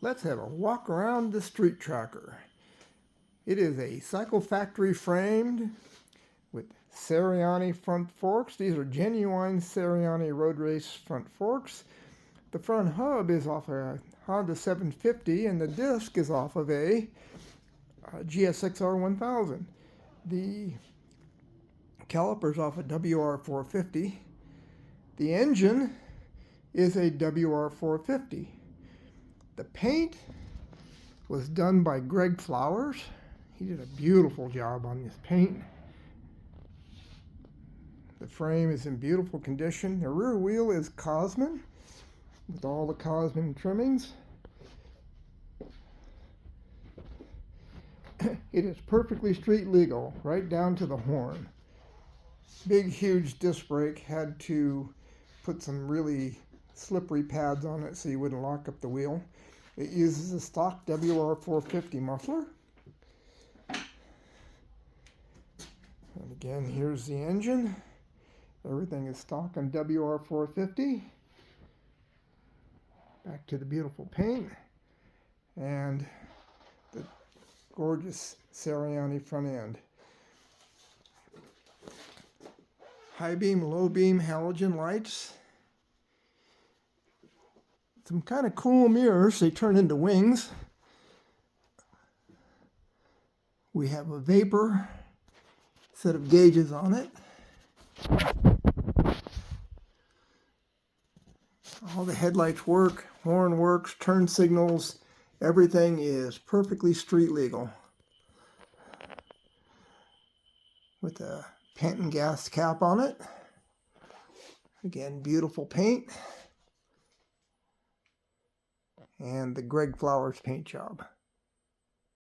Let's have a walk around the street tracker. It is a cycle factory framed with Ceriani front forks. These are genuine Ceriani road race front forks. The front hub is off a Honda 750 and the disc is off of a GSXR 1000. The calipers off a WR 450. The engine is a WR 450. The paint was done by Greg Flowers. He did a beautiful job on this paint. The frame is in beautiful condition. The rear wheel is Cosman with all the Cosman trimmings. It is perfectly street legal, right down to the horn. Big, huge disc brake. Had to put some really slippery pads on it so you wouldn't lock up the wheel. It uses a stock WR 450 muffler. And again, here's the engine. Everything is stock on WR 450. Back to the beautiful paint. And the gorgeous Ceriani front end. High beam, low beam halogen lights. Some kind of cool mirrors. They turn into wings. We have a vapor set of gauges on it. All the headlights work, horn works, turn signals. Everything is perfectly street legal. With a paint and gas cap on it. Again, beautiful paint. And the Greg Flowers paint job.